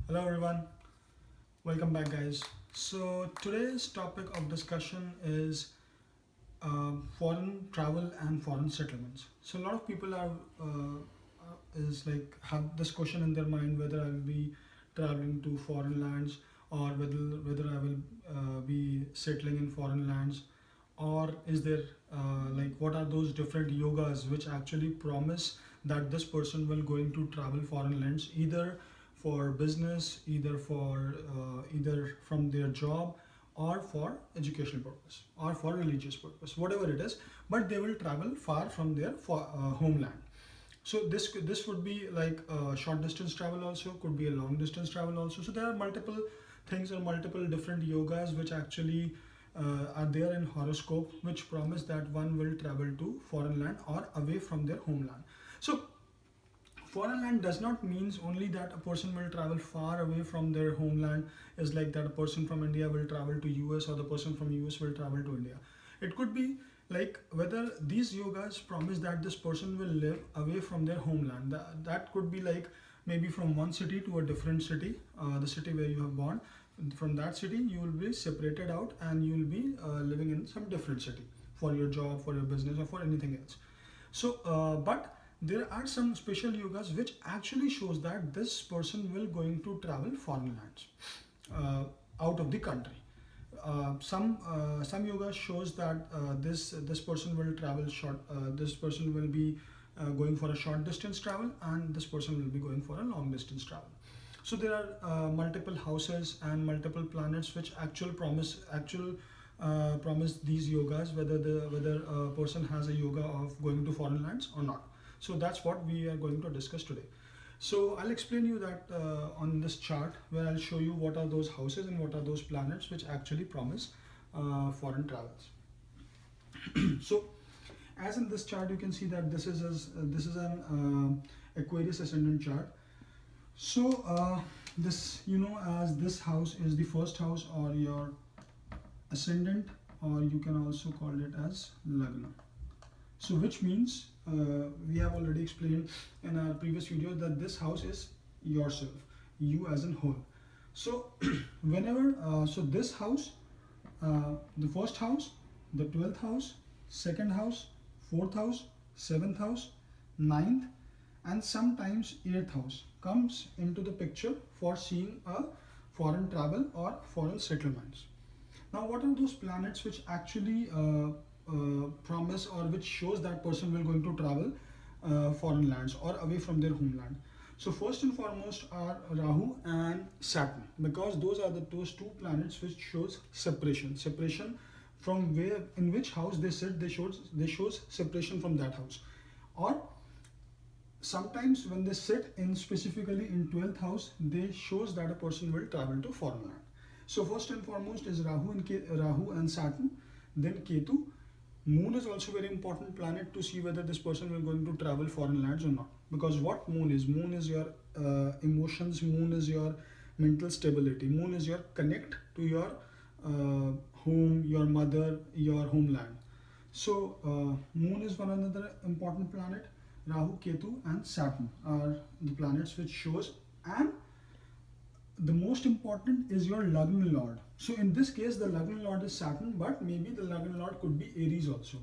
Hello everyone, welcome back guys. So today's topic of discussion is foreign travel and foreign settlements. So a lot of people are is like have this question in their mind whether I will be traveling to foreign lands or whether I will be settling in foreign lands, or is there like what are those different yogas which actually promise that this person will going to travel foreign lands either for business, either from their job, or for educational purpose or for religious purpose, whatever it is, but they will travel far from their homeland. So this would be like a short distance travel, also could be a long distance travel also. So there are multiple things or multiple different yogas which actually are there in horoscope, which promise that one will travel to foreign land or away from their homeland. So foreign land does not means only that a person will travel far away from their homeland, is like that a person from India will travel to US or the person from US will travel to India. It could be like whether these yogas promise that this person will live away from their homeland. That could be like maybe from one city to a different city, the city where you have born. From that city you will be separated out and you will be living in some different city for your job, for your business, or for anything else. So but there are some special yogas which actually shows that this person will going to travel foreign lands, out of the country. Some yoga shows that this person will travel short. This person will be going for a short distance travel, and this person will be going for a long distance travel. So there are multiple houses and multiple planets which promise these yogas, whether a person has a yoga of going to foreign lands or not. So that's what we are going to discuss today. So I'll explain you that on this chart, where I'll show you what are those houses and what are those planets which actually promise foreign travels. So as in this chart you can see that this is an Aquarius ascendant chart. So this, as this house is the first house or your ascendant, or you can also call it as Lagna. So which means we have already explained in our previous video that this house is yourself, you as in whole. So whenever so this house, the first house, the 12th house, second house, fourth house, seventh house, ninth, and sometimes 8th house comes into the picture for seeing a foreign travel or foreign settlements. Now, what are those planets which actually promise or which shows that person will going to travel foreign lands or away from their homeland? So first and foremost are Rahu and Saturn, because those are those two planets which shows separation from where, in which house they sit. They shows separation from that house. Or sometimes when they sit in specifically in 12th house, they shows that a person will travel to foreign land. So first and foremost is Rahu and Saturn, then Ketu. Moon is also very important planet to see whether this person will going to travel foreign lands or not. Because what moon is your emotions, moon is your mental stability, moon is your connect to your home, your mother, your homeland. So moon is one another important planet. Rahu, Ketu, and Saturn are the planets which shows. And the most important is your Lagna Lord. So in this case, the Lagna Lord is Saturn, but maybe the Lagna Lord could be Aries also.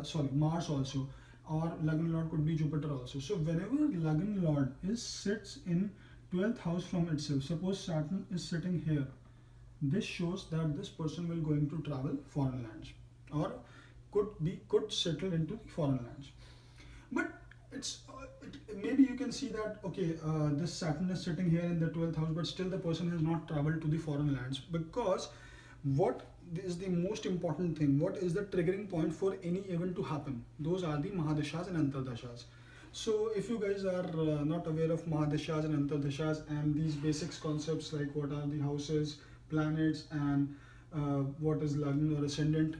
Sorry, Mars also, or Lagna Lord could be Jupiter also. So whenever Lagna Lord sits in 12th house from itself, suppose Saturn is sitting here, this shows that this person will going to travel foreign lands, or could settle into foreign lands. But it's maybe you can see that okay, this Saturn is sitting here in the 12th house, but still the person has not traveled to the foreign lands, because what is the most important thing, what is the triggering point for any event to happen? Those are the Mahadashas and Antardashas. So if you guys are not aware of Mahadashas and Antardashas and these basics concepts like what are the houses, planets, and what is Lagna or ascendant,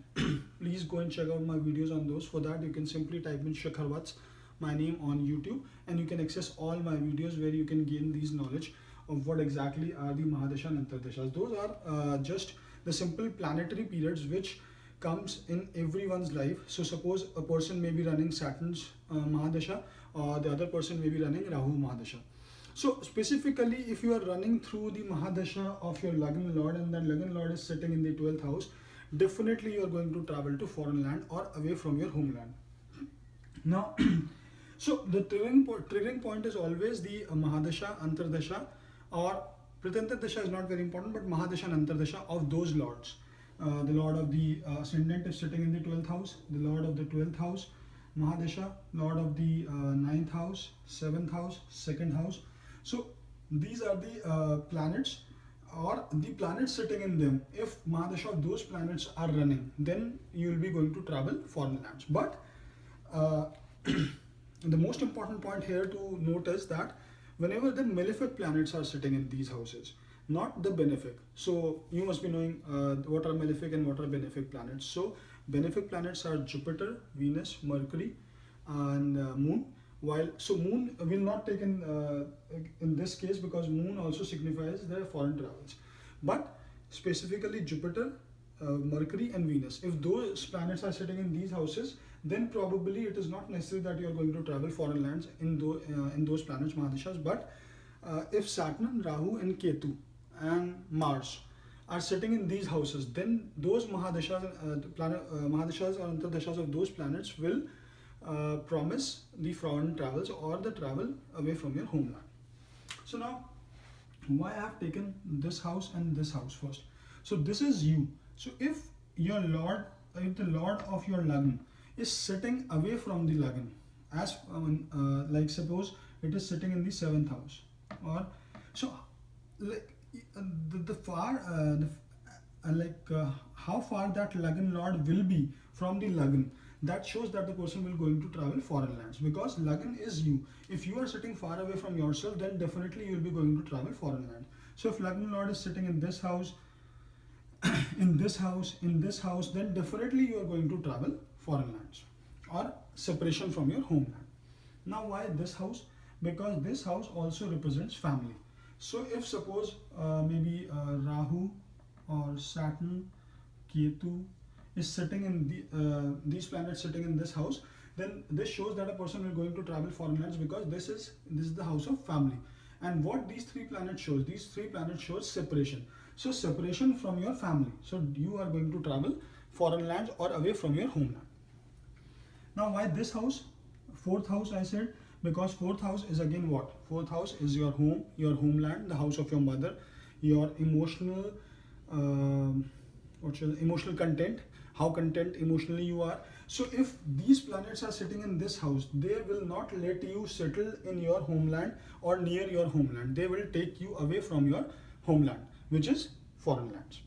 please go and check out my videos on those. For that you can simply type in Shekharwats, my name, on YouTube, and you can access all my videos where you can gain these knowledge of what exactly are the Mahadasha and Antardashas. Those are just the simple planetary periods which comes in everyone's life. So suppose a person may be running Saturn's Mahadasha, or the other person may be running Rahu Mahadasha. So specifically, if you are running through the Mahadasha of your Lagna Lord and that Lagna Lord is sitting in the 12th house, definitely you are going to travel to foreign land or away from your homeland. Now, so the triggering point is always the Mahadasha, Antardasha, or Pratantardasha is not very important, but Mahadasha and Antardasha of those lords. The lord of the ascendant is sitting in the 12th house, the lord of the 12th house, Mahadasha, lord of the 9th house, 7th house, 2nd house. So these are the planets or the planets sitting in them. If Mahadasha of those planets are running, then you will be going to travel foreign lands. But the most important point here to note is that whenever the malefic planets are sitting in these houses, not the benefic. So you must be knowing what are malefic and what are benefic planets. So benefic planets are Jupiter, Venus, Mercury, and Moon. While so Moon will not take in this case because Moon also signifies the foreign travels. But specifically Jupiter, Mercury, and Venus. If those planets are sitting in these houses, then probably it is not necessary that you are going to travel foreign lands in those planets, Mahadashas. But if Saturn, Rahu, and Ketu and Mars are sitting in these houses, then those Mahadashas, Mahadashas or Antardashas of those planets will promise the foreign travels or the travel away from your homeland. So now, why I have taken this house and this house first? So this is you. So if your lord, if the lord of your lagna is sitting away from the lagna, as like suppose it is sitting in the 7th house, or so like the far how far that lagna lord will be from the lagna, that shows that the person will going to travel foreign lands, because lagna is you. If you are sitting far away from yourself, then definitely you will be going to travel foreign land. So if lagna lord is sitting in this house, in this house, in this house, then definitely you are going to travel foreign lands or separation from your homeland. Now why this house? Because this house also represents family. So if suppose maybe Rahu or Saturn, Ketu is sitting in these planets sitting in this house, then this shows that a person will going to travel foreign lands, because this is the house of family. And what these three planets shows? These three planets shows separation. So separation from your family. So you are going to travel foreign lands or away from your homeland. Now why this house? 4th house I said, because 4th house is again what? 4th house is your home, your homeland, the house of your mother, your emotional emotional content, how content emotionally you are. So if these planets are sitting in this house, they will not let you settle in your homeland or near your homeland. They will take you away from your homeland, which is foreign lands.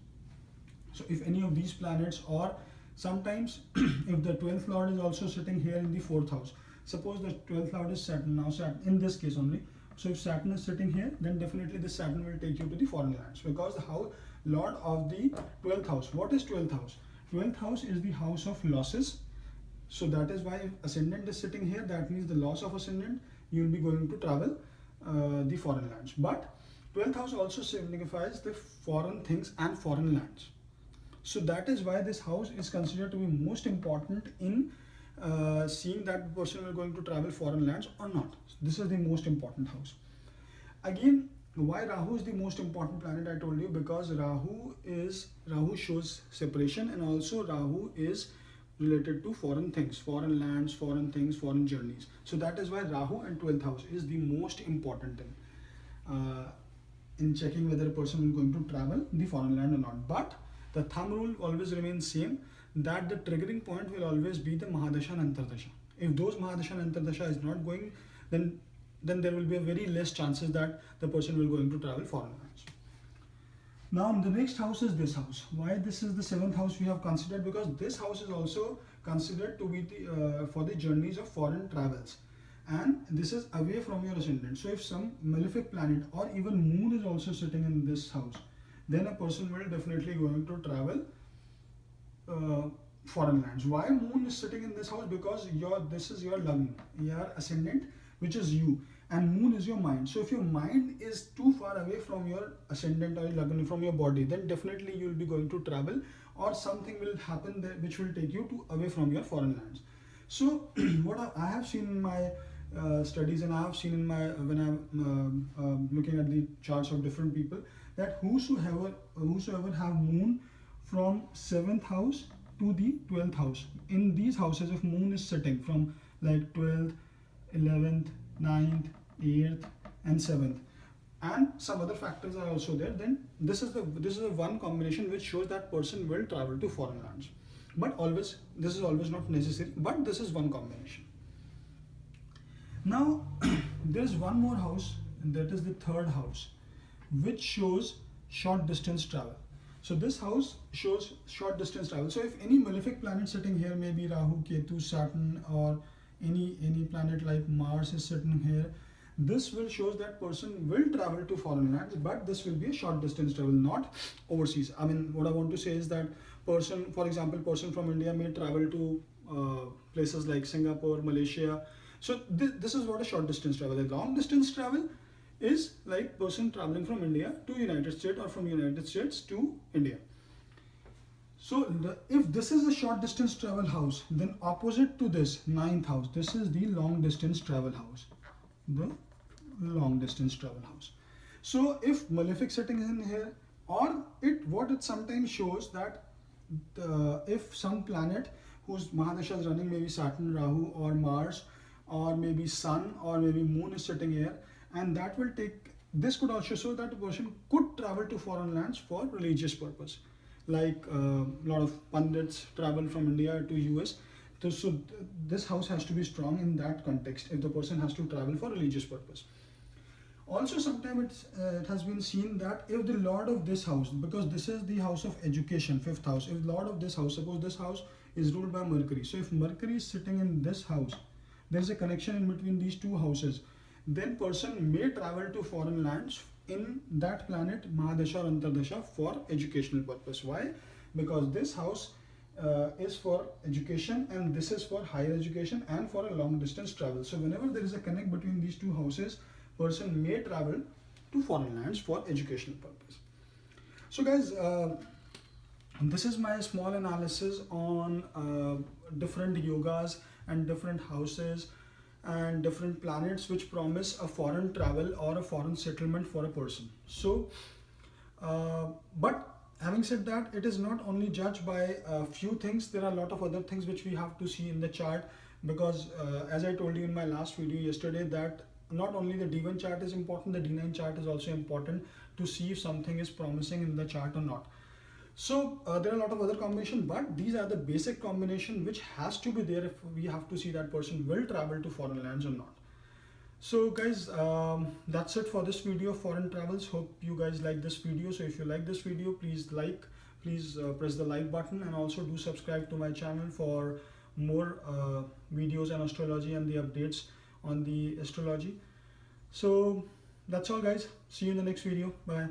So if any of these planets, or sometimes if the 12th lord is also sitting here in the 4th house, suppose the 12th lord is Saturn, now Saturn in this case only. So if Saturn is sitting here, then definitely this Saturn will take you to the foreign lands, because the lord of the 12th house. What is 12th house? 12th house is the house of losses. So that is why if ascendant is sitting here, that means the loss of ascendant, you will be going to travel the foreign lands. But 12th house also signifies the foreign things and foreign lands. So that is why this house is considered to be most important in seeing that the person is going to travel foreign lands or not. So this is the most important house. Again, why Rahu is the most important planet? I told you, because Rahu shows separation, and also Rahu is related to foreign things, foreign lands, foreign things, foreign journeys. So that is why Rahu and 12th house is the most important thing in checking whether a person is going to travel the foreign land or not. But the thumb rule always remains same, that the triggering point will always be the Mahadasha and Antardasha. If those Mahadasha and Antardasha is not going, then there will be a very less chances that the person will going to travel foreign lands. Now the next house is this house. Why this is the 7th house we have considered? Because this house is also considered to be the for the journeys of foreign travels, and this is away from your ascendant. So if some malefic planet or even moon is also sitting in this house, then a person will definitely going to travel foreign lands. Why moon is sitting in this house? Because this is your lagna, your ascendant, which is you, and moon is your mind. So if your mind is too far away from your ascendant or lagna, from your body, then definitely you will be going to travel, or something will happen there which will take you to away from your foreign lands. So what I have seen in my studies, and I have seen in my when I'm looking at the charts of different people, that whosoever have moon from 7th house to the 12th house, in these houses if moon is sitting from like 12th, 11th, 9th, 8th and 7th, and some other factors are also there, then this is the one combination which shows that person will travel to foreign lands. But always, this is always not necessary, but this is one combination. Now there's one more house, and that is the 3rd house, which shows short distance travel. So this house shows short distance travel. So if any malefic planet sitting here, maybe Rahu, Ketu, Saturn, or any planet like Mars is sitting here, this will shows that person will travel to foreign lands, but this will be a short distance travel, not overseas. I mean, what I want to say is that person, for example, person from India may travel to places like Singapore, Malaysia. So this is what a short distance travel is. Long distance travel is like person traveling from India to United States, or from United States to India. So if this is a short distance travel house, then opposite to this 9th house, this is the long distance travel house, the long distance travel house. So if malefic sitting is in here, or what it sometimes shows that if some planet whose Mahadasha is running, maybe Saturn, Rahu, or Mars, or maybe Sun, or maybe Moon is sitting here, and that will take, this could also show that a person could travel to foreign lands for religious purpose, like a lot of pundits travel from India to US. So this house has to be strong in that context if the person has to travel for religious purpose. Also, sometimes it has been seen that if the lord of this house, because this is the house of education, 5th house, if lord of this house, suppose this house is ruled by Mercury, so if Mercury is sitting in this house, there is a connection in between these two houses, then person may travel to foreign lands in that planet Mahadasha or Antardasha for educational purpose. Why? Because this house is for education, and this is for higher education and for a long distance travel. So whenever there is a connect between these two houses, person may travel to foreign lands for educational purpose. So guys, this is my small analysis on different yogas and different houses and different planets which promise a foreign travel or a foreign settlement for a person. So but having said that, it is not only judged by a few things, there are a lot of other things which we have to see in the chart, because as I told you in my last video yesterday, that not only the D1 chart is important, the D9 chart is also important to see if something is promising in the chart or not. So there are a lot of other combinations, but these are the basic combination which has to be there if we have to see that person will travel to foreign lands or not. So guys, that's it for this video of foreign travels. Hope you guys like this video. So if you like this video, please press the like button, and also do subscribe to my channel for more videos on astrology and the updates on the astrology. So that's all guys, see you in the next video. Bye.